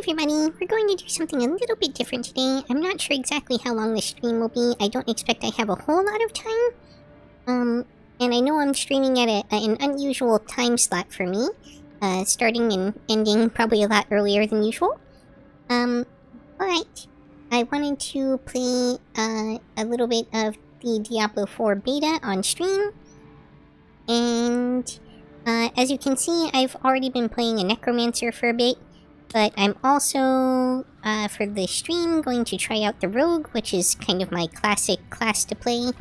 everybody, we're going to do something a little bit different today. I'm not sure exactly how long the stream will be. I don't expect I have a whole lot of time. And I know I'm streaming at an unusual time slot for me. Starting and ending probably a lot earlier than usual. But I wanted to play, a little bit of the Diablo IV beta on stream. And, as you can see, I've already been playing a Necromancer for a bit. But I'm also, for the stream, going to try out the Rogue, which is kind of my classic class to play.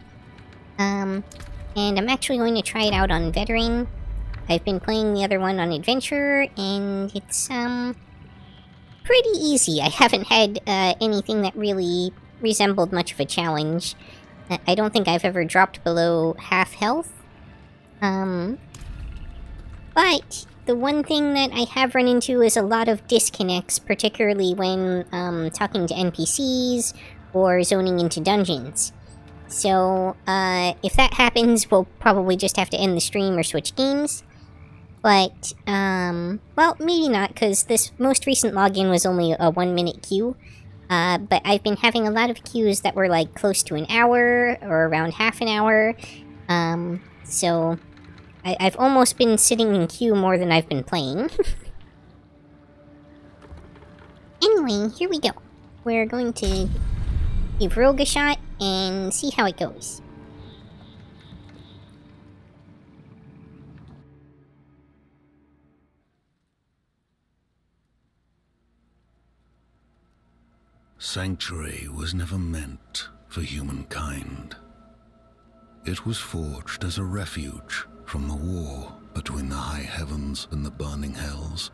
And I'm actually going to try it out on Veteran. I've been playing the other one on Adventure, and it's, pretty easy. I haven't had, anything that really resembled much of a challenge. I don't think I've ever dropped below half health. But the one thing that I have run into is a lot of disconnects, particularly when, talking to NPCs or zoning into dungeons. So, if that happens, we'll probably just have to end the stream or switch games. But, well, maybe not, because this most recent login was only a 1-minute queue. But I've been having a lot of queues that were, like, close to an hour, or around half an hour. So I've almost been sitting in queue more than I've been playing. Anyway, here we go. We're going to give Rogue a shot and see how it goes. Sanctuary was never meant for humankind. It was forged as a refuge from the war between the high heavens and the burning hells.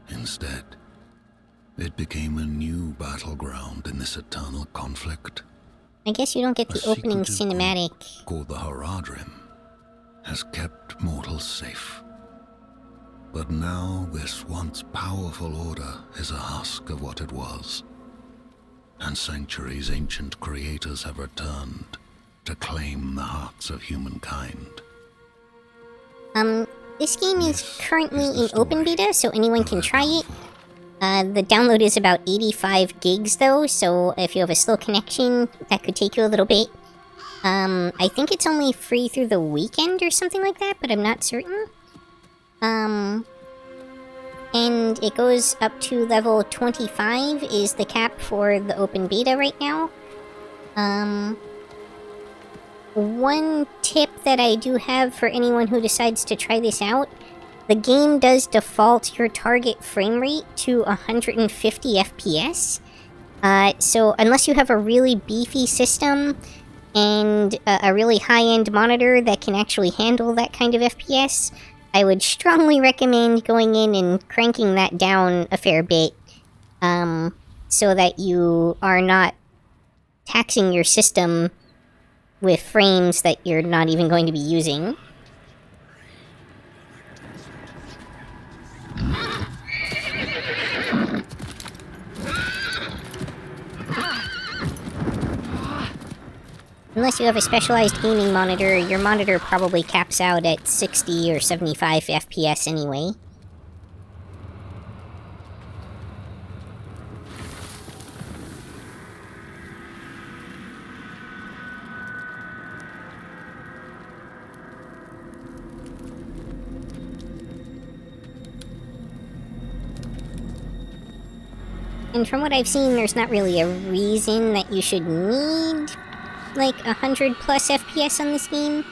Instead, it became a new battleground in this eternal conflict. I guess you don't get the opening cinematic. Called the Haradrim has kept mortals safe. But now this once powerful order is a husk of what it was. And Sanctuary's ancient creators have returned to claim the hearts of humankind. This game is currently in open beta, so anyone can try it. The download is about 85 gigs though, so if you have a slow connection, that could take you a little bit. I think it's only free through the weekend or something like that, but I'm not certain. And it goes up to level 25 is the cap for the open beta right now. One tip that I do have for anyone who decides to try this out, the game does default your target frame rate to 150 FPS. So unless you have a really beefy system and a really high-end monitor that can actually handle that kind of FPS, I would strongly recommend going in and cranking that down a fair bit, so that you are not taxing your system with frames that you're not even going to be using. Unless you have a specialized gaming monitor, your monitor probably caps out at 60 or 75 FPS anyway. And from what I've seen, there's not really a reason that you should need like 100 plus FPS on this game.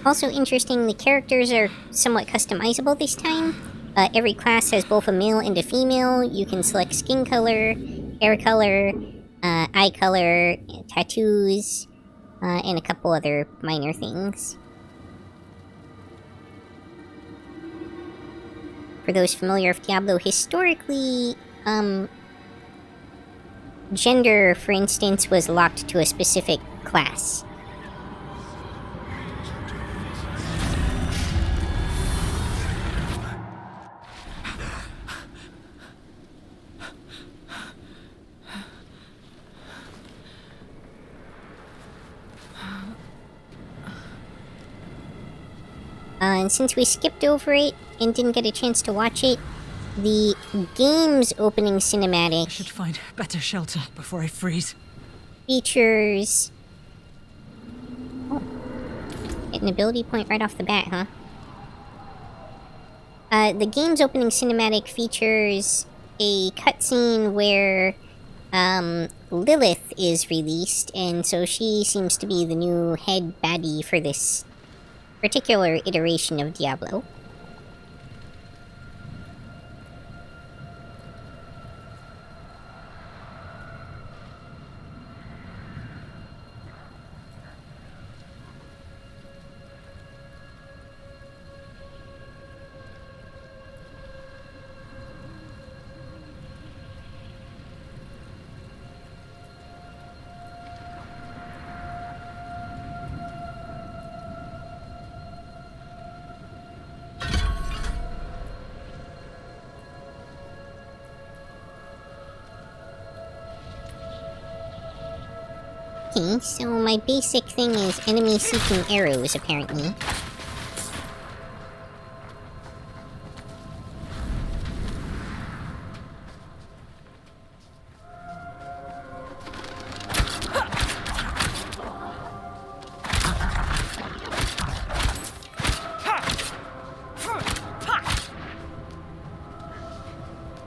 Also interesting, the characters are somewhat customizable this time. Every class has both a male and a female. You can select skin color, hair color, eye color, tattoos, and a couple other minor things. For those familiar with Diablo, historically, gender, for instance, was locked to a specific class. And since we skipped over it and didn't get a chance to watch it, the game's opening cinematic I should find better shelter before I freeze. features... Oh. Get an ability point right off the bat, huh? The game's opening cinematic features a cutscene where Lilith is released, and so she seems to be the new head baddie for this particular iteration of Diablo. Okay, so my basic thing is enemy-seeking arrows, apparently.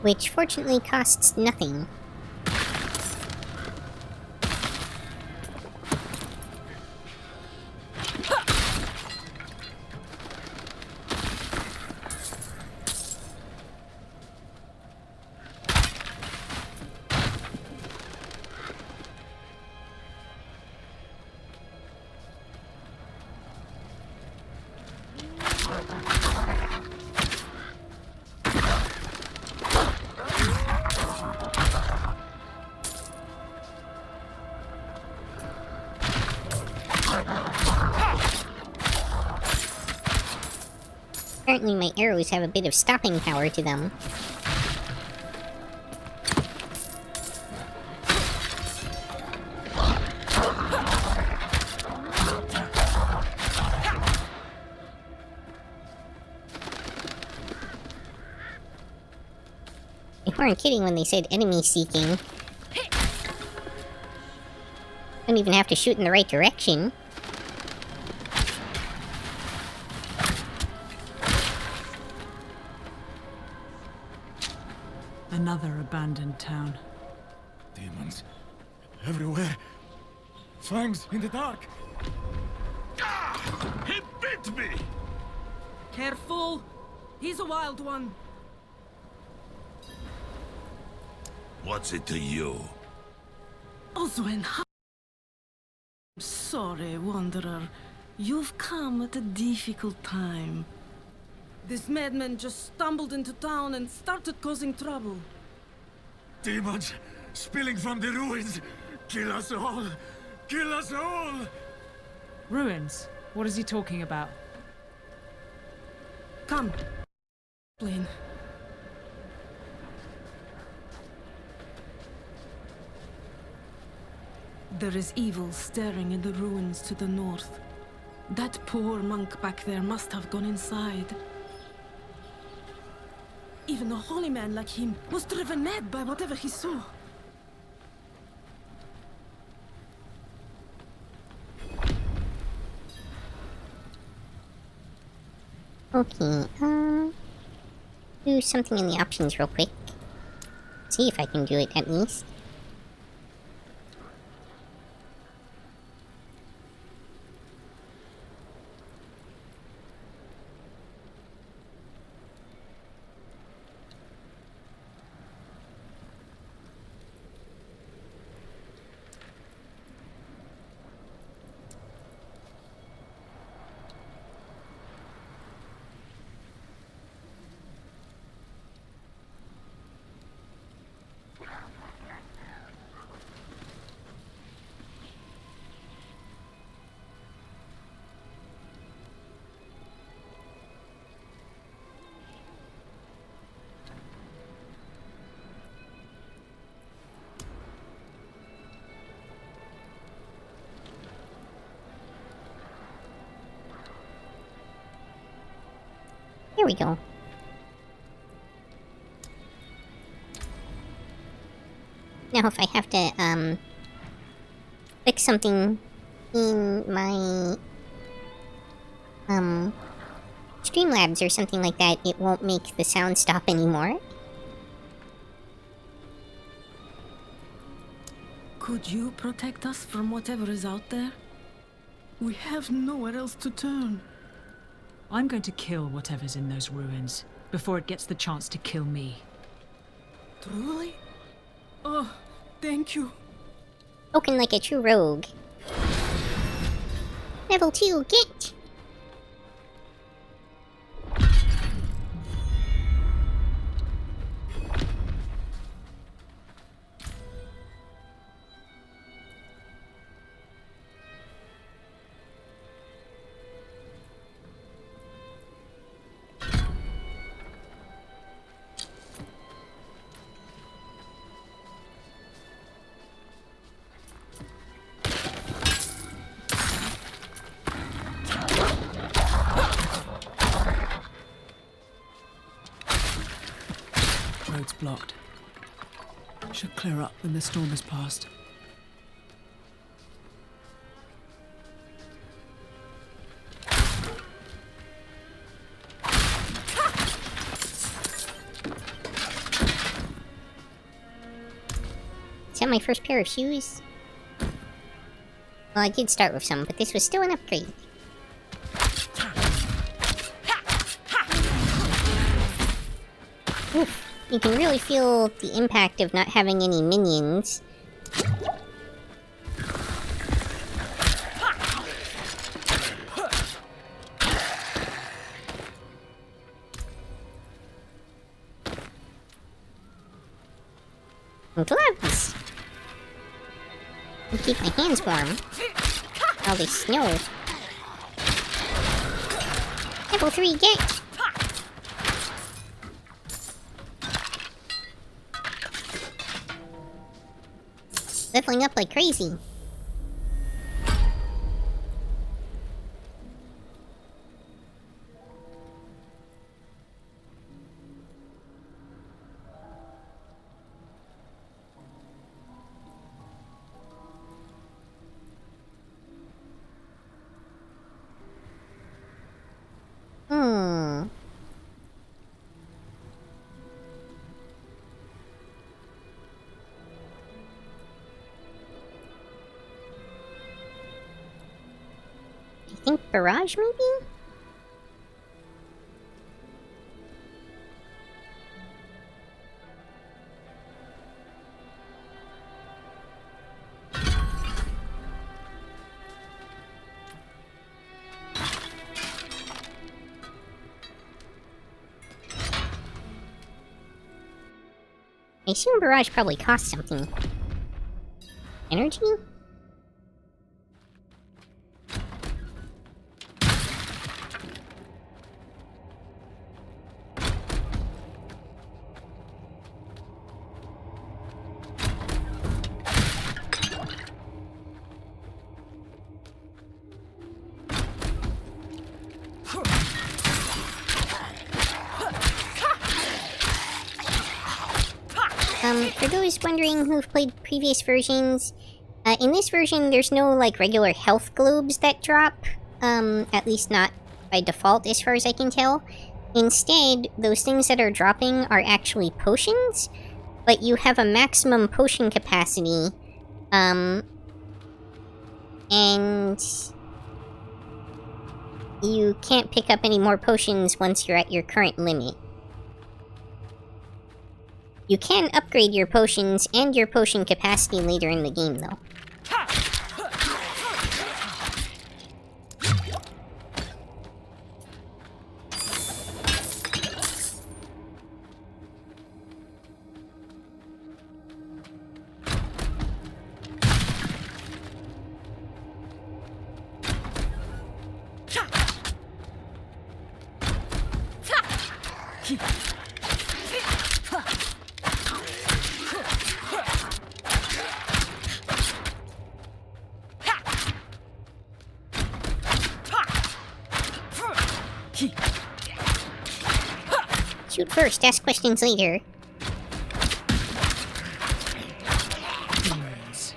Which fortunately costs nothing. Apparently my arrows have a bit of stopping power to them. They weren't kidding when they said enemy seeking. Don't even have to shoot in the right direction. Another abandoned town. Demons everywhere. Fangs in the dark. Ah! He bit me! Careful! He's a wild one. What's it to you? Oswin, sorry, Wanderer. You've come at a difficult time. This madman just stumbled into town and started causing trouble. Demons spilling from the ruins. Kill us all! Kill us all! Ruins? What is he talking about? Come. Explain. There is evil staring in the ruins to the north. That poor monk back there must have gone inside. Even a holy man like him was driven mad by whatever he saw. Okay, do something in the options real quick. See if I can do it at least. we go. Now if I have to, fix something in my, Streamlabs or something like that, it won't make the sound stop anymore. Could you protect us from whatever is out there? We have nowhere else to turn. I'm going to kill whatever's in those ruins before it gets the chance to kill me. Truly? Oh, thank you. Spoken like a true rogue. Level 2, get! Road's blocked. Should clear up when the storm has passed. Is that my first pair of shoes? Well, I did start with some, but this was still an upgrade. Oof. You can really feel the impact of not having any minions. And gloves! And keep my hands warm. All this snow. Level 3, get! Leveling up like crazy. I think barrage, maybe? I assume barrage probably costs something. Energy? For those wondering who've played previous versions, in this version there's no, like, regular health globes that drop, at least not by default as far as I can tell. Instead, those things that are dropping are actually potions, but you have a maximum potion capacity, and you can't pick up any more potions once you're at your current limit. You can upgrade your potions and your potion capacity later in the game, though. Shoot first, ask questions later. Demons.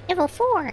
Level 4!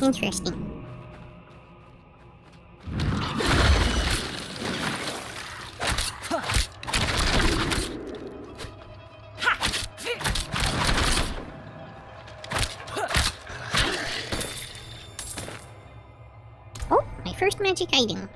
Interesting. Oh, my first magic item.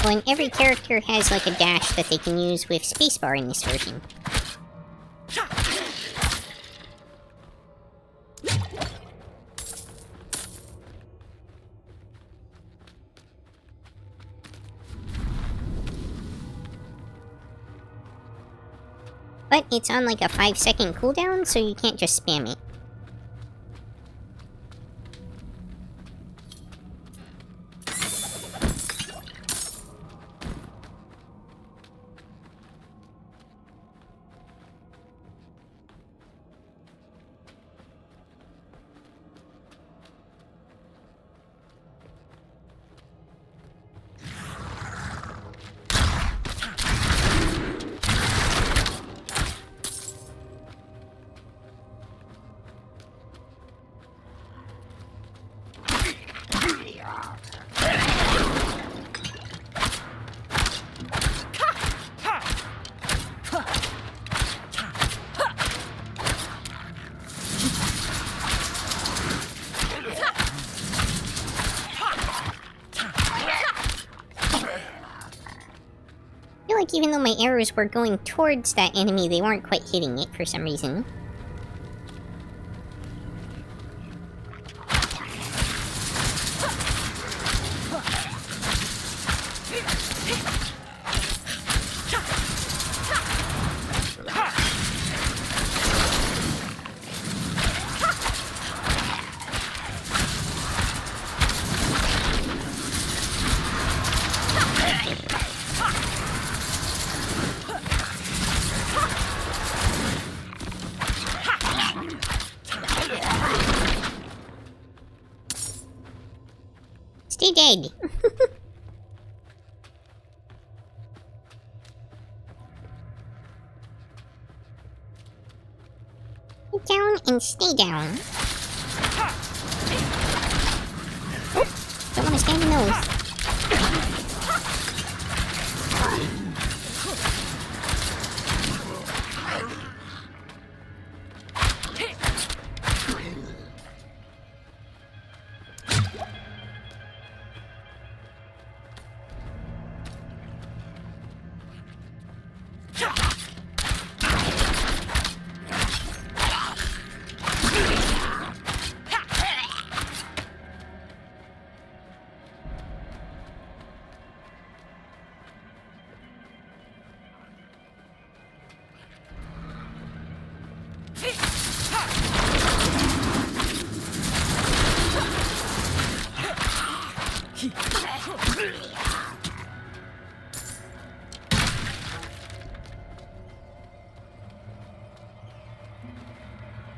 Well, and every character has like a dash that they can use with spacebar in this version. But it's on like a 5-second cooldown, so you can't just spam it. I feel like even though my arrows were going towards that enemy, they weren't quite hitting it for some reason. stay dead. Get down and stay down. Oh, don't want to stand in those.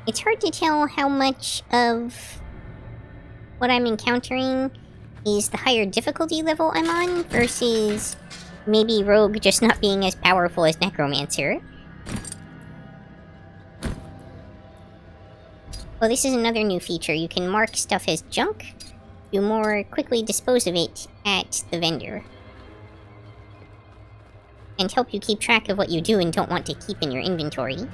It's hard to tell how much of what I'm encountering is the higher difficulty level I'm on versus maybe Rogue just not being as powerful as Necromancer. Well, this is another new feature. You can mark stuff as junk to more quickly dispose of it at the vendor. And help you keep track of what you do and don't want to keep in your inventory.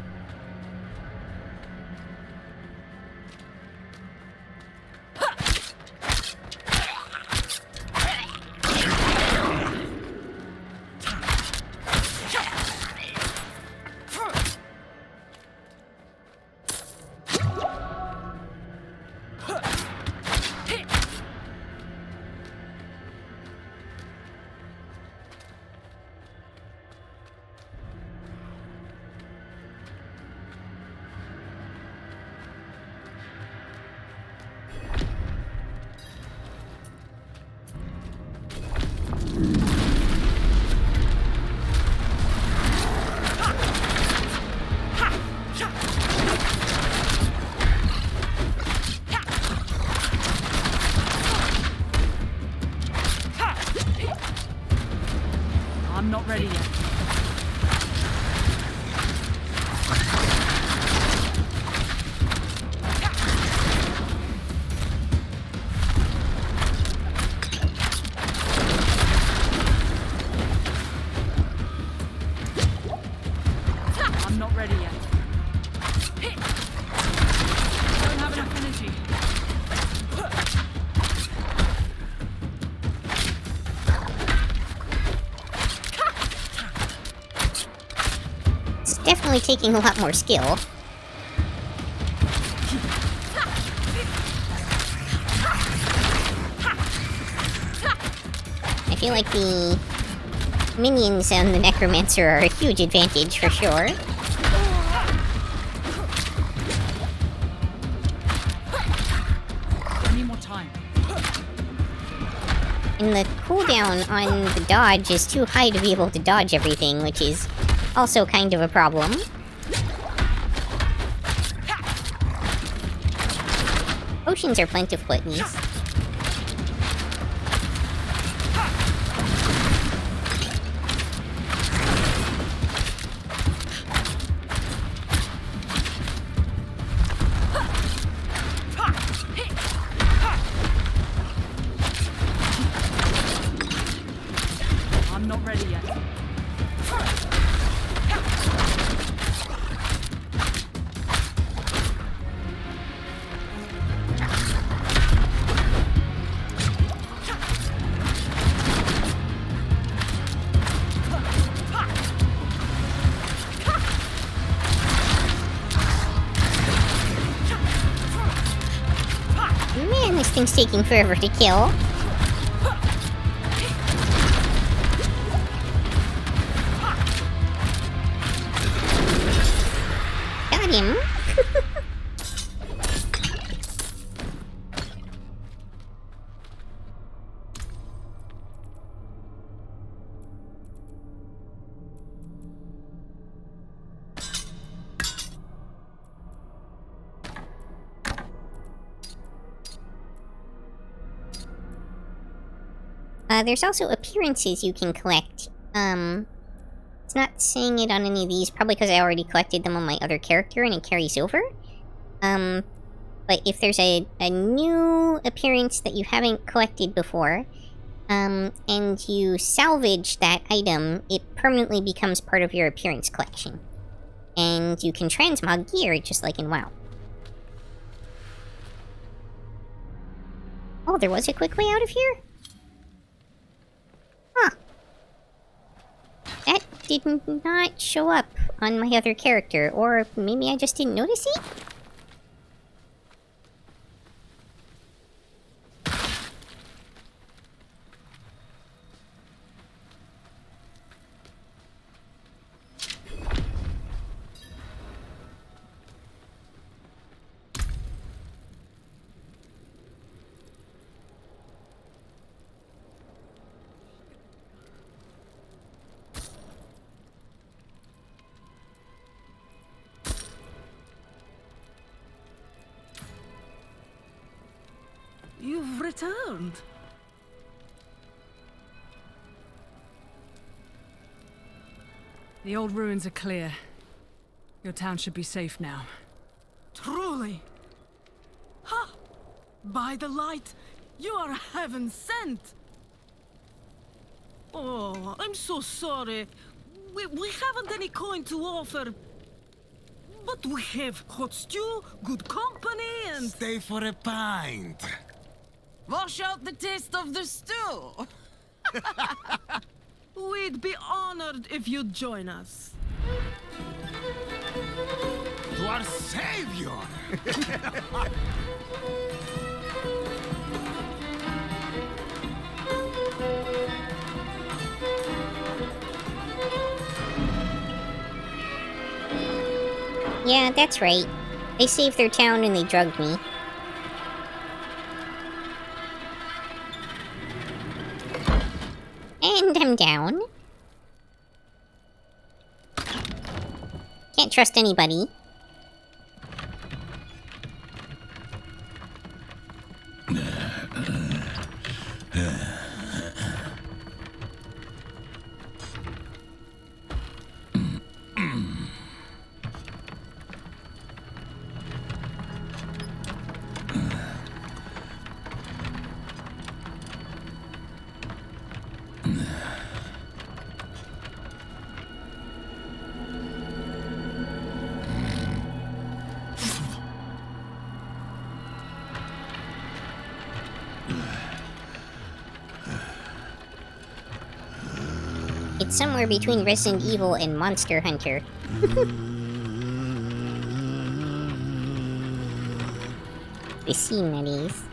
I'm not ready yet. I'm not ready yet. Don't have enough energy. Definitely taking a lot more skill. I feel like the minions on the Necromancer are a huge advantage for sure. I need more time. And the cooldown on the dodge is too high to be able to dodge everything, which is also kind of a problem. Potions are plentiful at least. I'm not ready yet. Man, this thing's taking forever to kill. Got him. There's also appearances you can collect. It's not saying it on any of these, probably because I already collected them on my other character and it carries over. But if there's a new appearance that you haven't collected before, and you salvage that item, it permanently becomes part of your appearance collection. And you can transmog gear, just like in WoW. Oh, there was a quick way out of here? Huh. That did not show up on my other character, or maybe I just didn't notice it? You've returned. The old ruins are clear. Your town should be safe now. Truly. Ha! By the light, you are heaven sent. Oh, I'm so sorry. We haven't any coin to offer. But we have hot stew, good company, and... Stay for a pint. Wash out the taste of the stew. We'd be honored if you'd join us. To our savior! Yeah, that's right. They saved their town and they drugged me. And I'm down. Can't trust anybody. It's somewhere between Resident Evil and Monster Hunter. The scene, that is.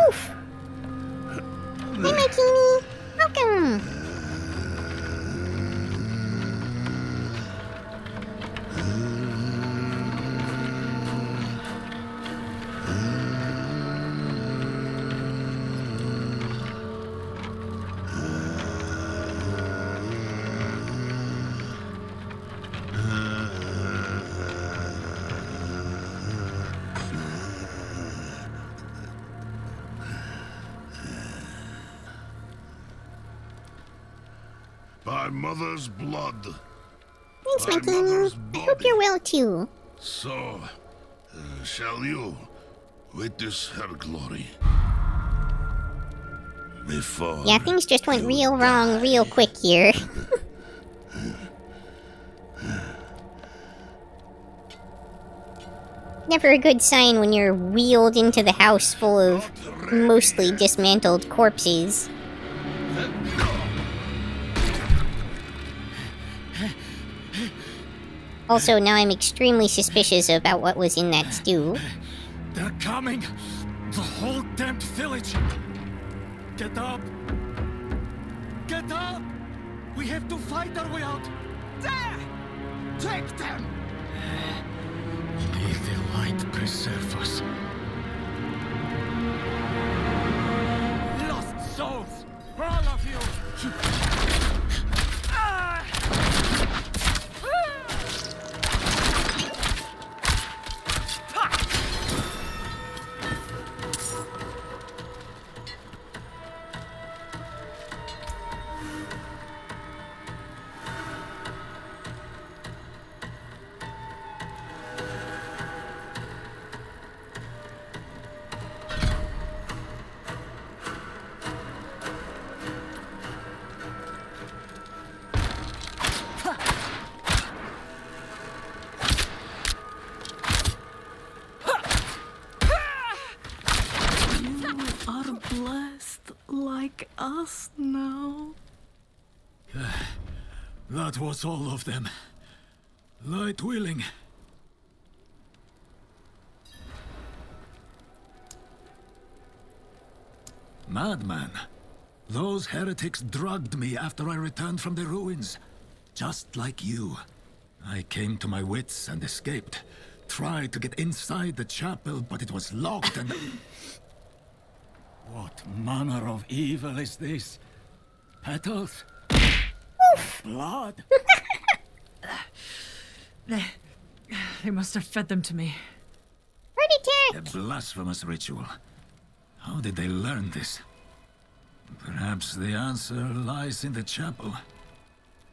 Oof. Hey, my cutie. Welcome. By mother's blood. Thanks, By my cutie. mother's I hope body. you're well, too. So, shall you witness her glory? Before Yeah, things just went you real wrong die. real quick here. Never a good sign when you're wheeled into the house full of mostly dismantled corpses. Also, now I'm extremely suspicious about what was in that stew. They're coming! The whole damned village! Get up! Get up! We have to fight our way out! There! Take them! May the light preserve us. Lost souls! All of you! Blessed like us now. That was all of them. Light willing. Madman. Those heretics drugged me after I returned from the ruins. Just like you. I came to my wits and escaped. Tried to get inside the chapel, but it was locked and... What manner of evil is this? Petals? Blood? They must have fed them to me. Heart attack! A blasphemous ritual. How did they learn this? Perhaps the answer lies in the chapel.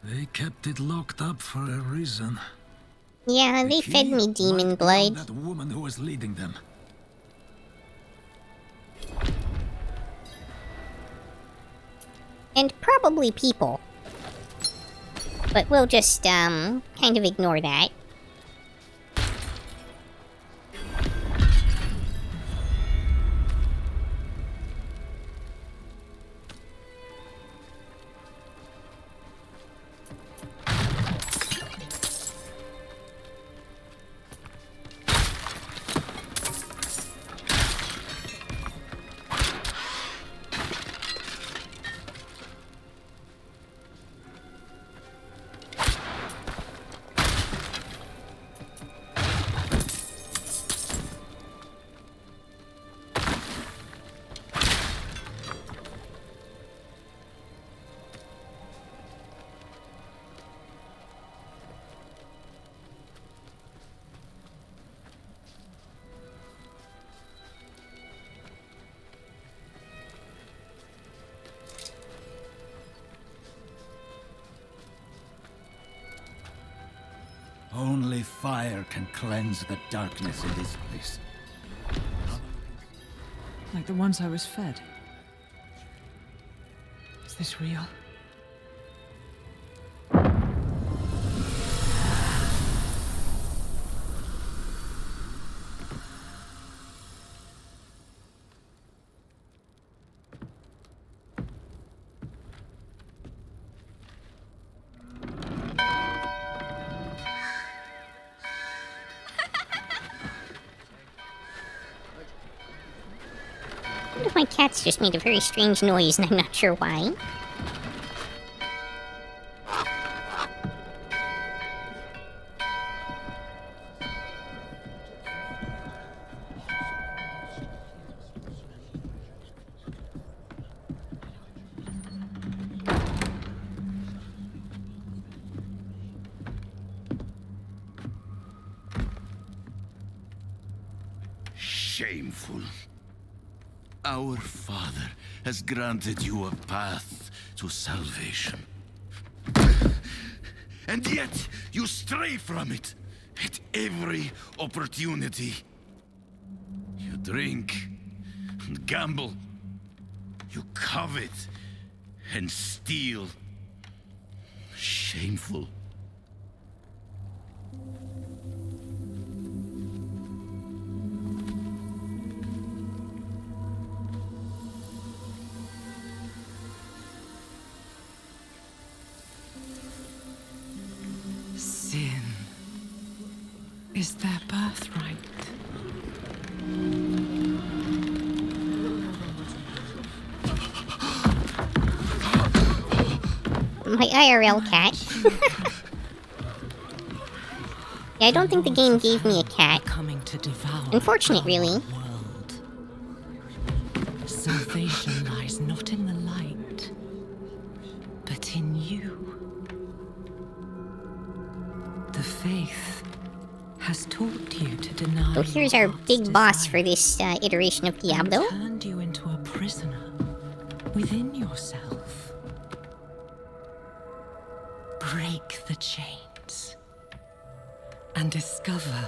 They kept it locked up for a reason. Yeah, they The fed key me demon might be on blood. that woman who was leading them. And probably people. But we'll just, kind of ignore that. Only fire can cleanse the darkness in this place. Like the ones I was fed. Is this real? One of my cats just made a very strange noise, and I'm not sure why. Shameful. Our Father has granted you a path to salvation. And yet, you stray from it at every opportunity. You drink and gamble. You covet and steal. Shameful. Sin is their birthright. My IRL cat. Yeah, I don't think the game gave me a cat. Coming to devour Unfortunate, really. our world. Salvation lies not in the light, but in you. The faith has taught you to deny. So here's our big boss for this iteration of Diablo. And turned you into a prisoner within yourself. Break the chains and discover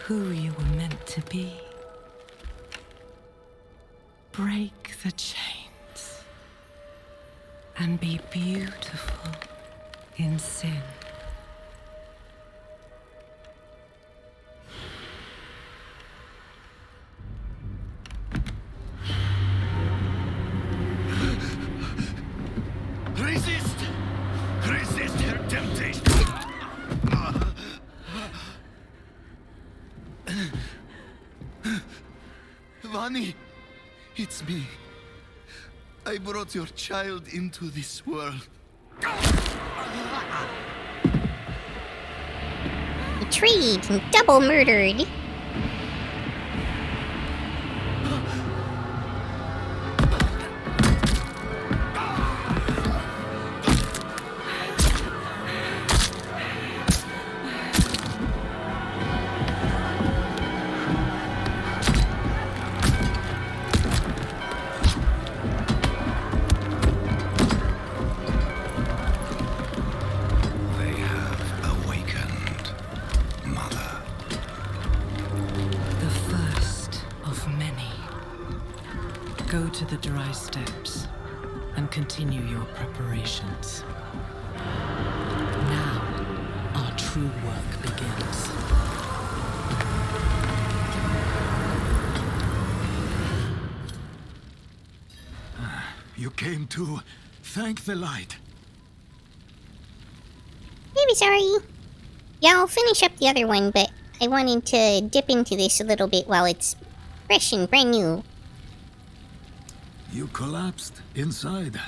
who you were meant to be. Break the chains and be beautiful in sin. Resist! Resist her temptation! Vani, it's me. I brought your child into this world. Betrayed and double murdered. They have awakened, Mother. The first of many. Go to the dry steps and continue your preparations. Now, our true work begins. You came to thank the light. Maybe sorry. Yeah, I'll finish up the other one, but I wanted to dip into this a little bit while it's fresh and brand new. You collapsed inside.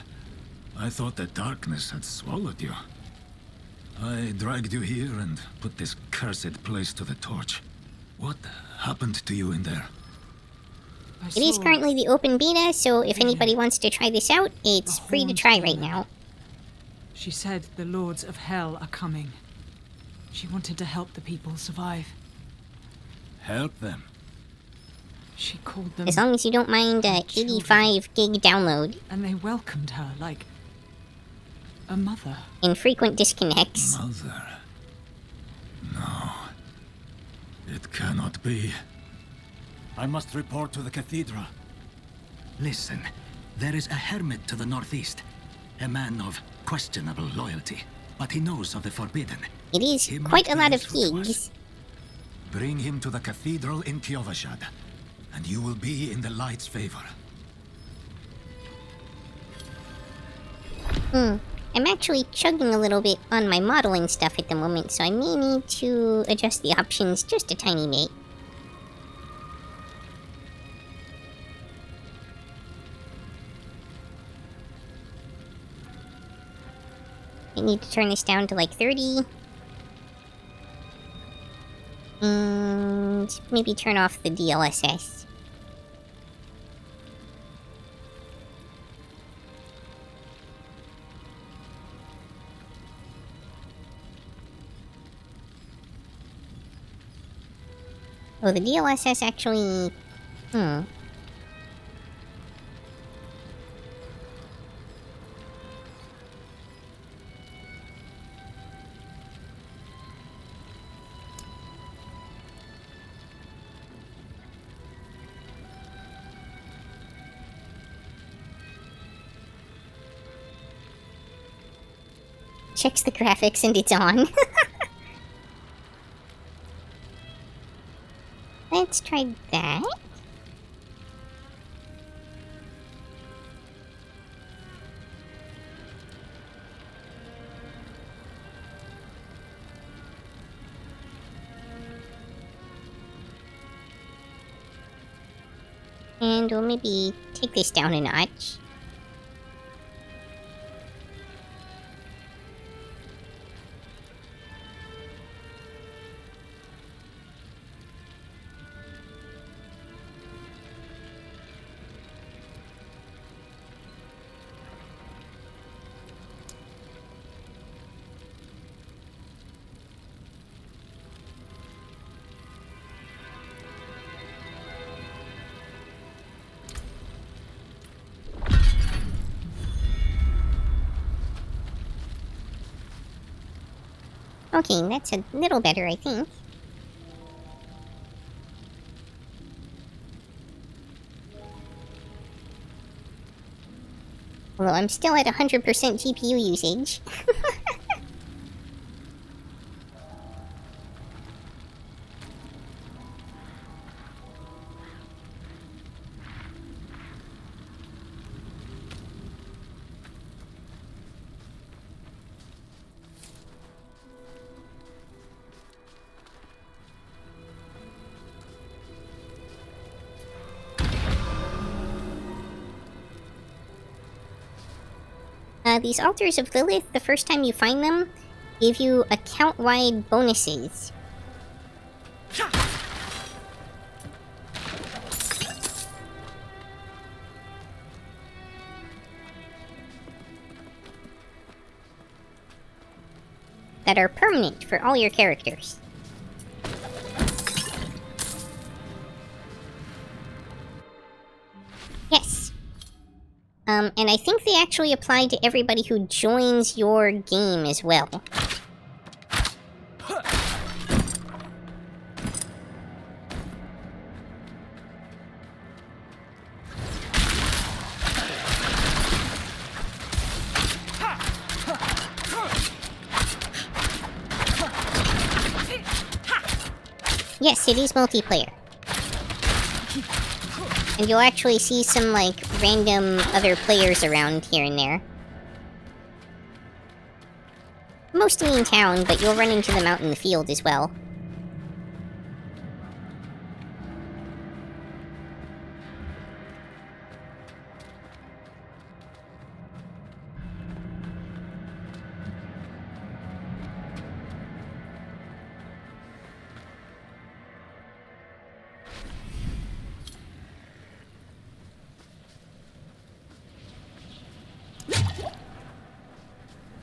I thought the darkness had swallowed you. I dragged you here and put this cursed place to the torch. What happened to you in there? It is currently the open beta, so if anybody wants to try this out, it's free to try right now. She said the lords of hell are coming. She wanted to help the people survive. Help them. She called them... As long as you don't mind 85 gig download And they welcomed her like... a mother. and frequent disconnects. Mother. No. It cannot be. I must report to the cathedral. Listen, there is a hermit to the northeast. A man of questionable loyalty, but he knows of the forbidden. It is He might quite a be lot of his request. gigs. Bring him to the cathedral in Kiovashad, and you will be in the light's favor. I'm actually chugging a little bit on my modeling stuff at the moment, so I may need to adjust the options just a tiny bit. I need to turn this down to like 30. And maybe turn off the DLSS. Oh, the DLSS actually... Checks the graphics and it's on. Let's try that. And we'll maybe take this down a notch. Okay, that's a little better, I think. Although I'm still at 100% GPU usage. These Altars of Lilith, the first time you find them, give you account-wide bonuses. That are permanent for all your characters. Yes. And I think they actually apply to everybody who joins your game as well. Yes, it is multiplayer. And you'll actually see some, like, random other players around here and there. Mostly in town, but you'll run into them out in the field as well.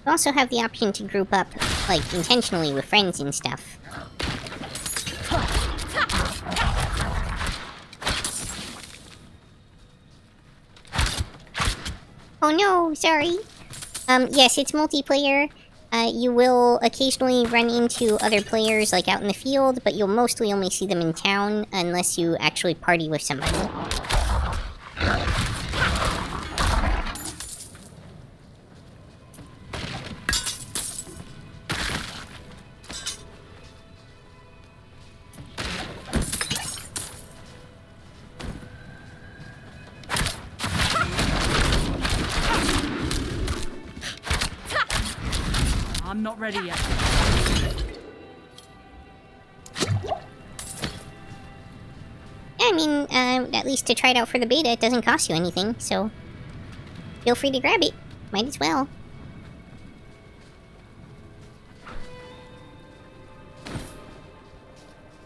You also have the option to group up, like, intentionally with friends and stuff. Oh no, sorry. Yes, it's multiplayer. You will occasionally run into other players, like, out in the field, but you'll mostly only see them in town, unless you actually party with somebody. I'm not ready yet. I mean, at least to try it out for the beta, it doesn't cost you anything, so feel free to grab it. Might as well.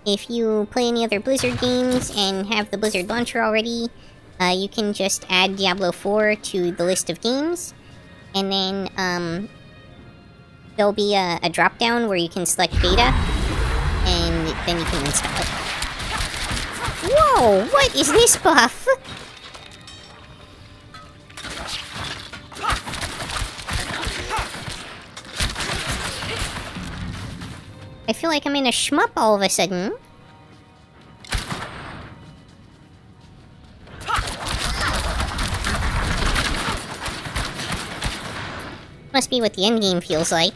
If you play any other Blizzard games and have the Blizzard launcher already, you can just add Diablo IV to the list of games, and then, there'll be a drop-down where you can select beta, and then you can install it. Whoa! What is this buff? I feel like I'm in a shmup all of a sudden. Must be what the endgame feels like.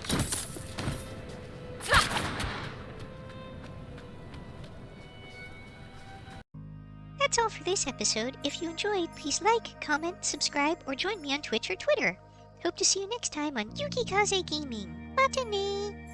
That's all for this episode. If you enjoyed, please like, comment, subscribe, or join me on Twitch or Twitter. Hope to see you next time on Yukikaze Gaming. Botany!